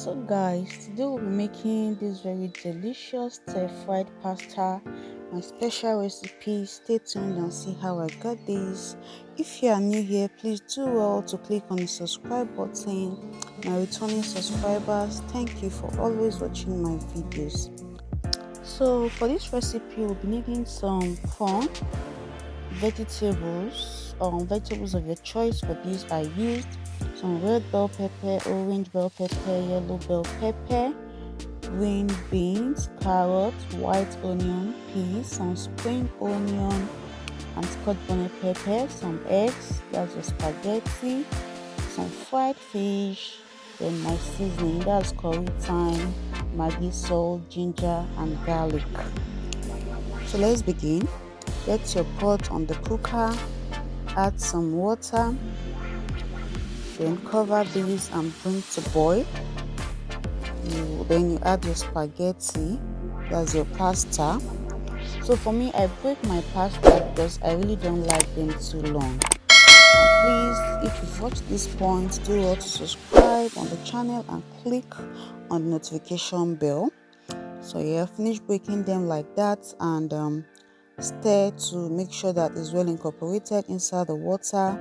So guys, today we'll be making this very delicious stir-fried pasta, my special recipe. Stay tuned and see how I got this. If you are new here, please do well to click on the subscribe button. My returning subscribers, thank you for always watching my videos. So for this recipe, we'll be needing some prawn, vegetables of your choice. For these I used some red bell pepper, orange bell pepper, yellow bell pepper, green beans, carrots, white onion, peas, some spring onion and Scotch bonnet pepper, some eggs, that's your spaghetti, some fried fish, then my seasoning, that's curry, thyme, maggi, salt, ginger and garlic. So let's begin. Get your pot on the cooker, add some water, then cover these and bring to boil. Then you add your spaghetti, that's your pasta. So for me, I break my pasta because I really don't like them too long. And please, if you've watched this point, do well to subscribe on the channel and click on the notification bell. So yeah, finish breaking them like that and stir to make sure that it's well incorporated inside the water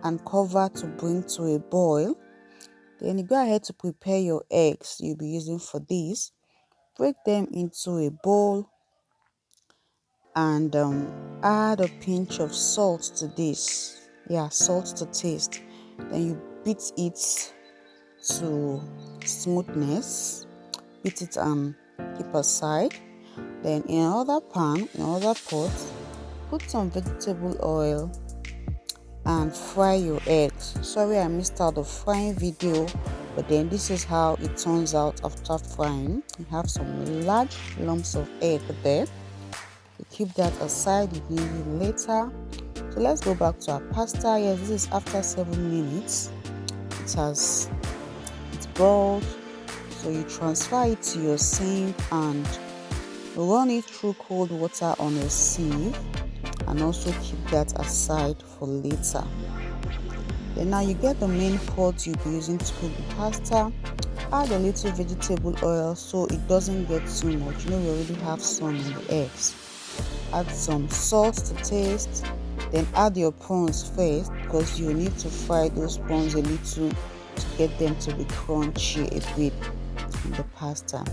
and cover to bring to a boil. Then you go ahead to prepare your eggs you'll be using for this. Break them into a bowl and add a pinch of salt to this. Yeah, salt to taste. Then you beat it to smoothness. Beat it and keep aside. Then in another pan, in another pot, put some vegetable oil and fry your eggs. Sorry I missed out the frying video, but then this is how it turns out after frying. You have some large lumps of egg there. You keep that aside, you leave it later. So let's go back to our pasta. Yes, this is after 7 minutes. It's boiled. So you transfer it to your sink and run it through cold water on a sieve, and also keep that aside for later. Then now you get the main pot you'll be using to cook the pasta. Add a little vegetable oil so it doesn't get too much. You know, we already have some in the eggs. Add some salt to taste. Then add your prawns first because you need to fry those prawns a little to get them to be crunchy a bit in the pasta.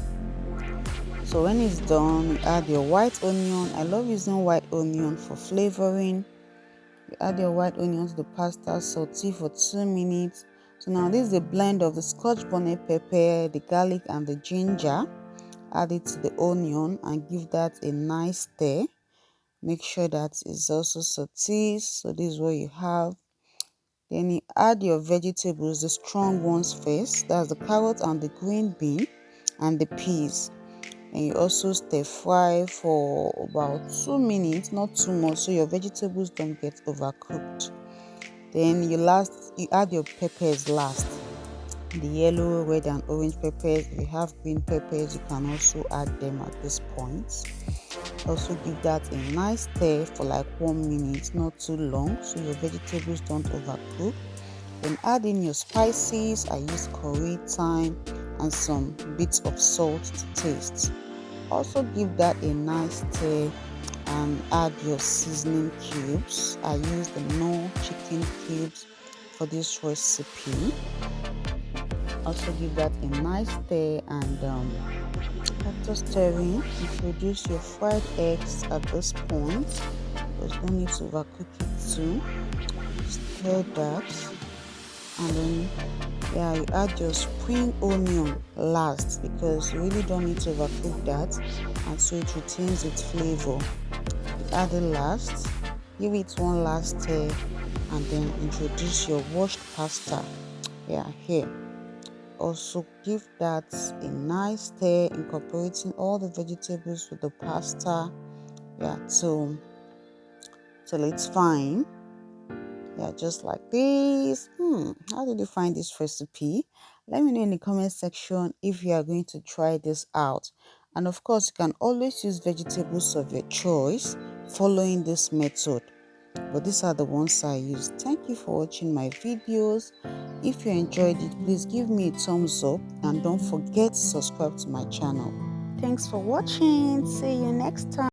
So when it's done, you add your white onion. I love using white onion for flavoring. You add your white onion to the pasta, saute for 2 minutes. So now this is a blend of the Scotch bonnet pepper, the garlic and the ginger. Add it to the onion and give that a nice stir. Make sure that it's also sauteed. So this is what you have. Then you add your vegetables, the strong ones first. That's the carrot and the green bean and the peas. And you also stir fry for about 2 minutes, not too much, so your vegetables don't get overcooked. Then you add your peppers last, the yellow, red and orange peppers. If you have green peppers, you can also add them at this point. Also give that a nice stir for like 1 minute, not too long, so your vegetables don't overcook. Then add in your spices. I use curry, thyme and some bits of salt to taste. Also give that a nice stir and add your seasoning cubes. I use the no chicken cubes for this recipe. Also give that a nice stir and after stirring, introduce your fried eggs at this point because you don't need to overcook it too. Stir that and then you add your spring onion last because you really don't need to overcook that, and so it retains its flavor. You add it last, give it one last stir and then introduce your washed pasta here. Also give that a nice stir, incorporating all the vegetables with the pasta till it's fine. Just like this. How did you find this recipe? Let me know in the comment section if you are going to try this out. And of course, you can always use vegetables of your choice following this method, but these are the ones I use. Thank you for watching my videos. If you enjoyed it, please give me a thumbs up and don't forget to subscribe to my channel. Thanks for watching. See you next time.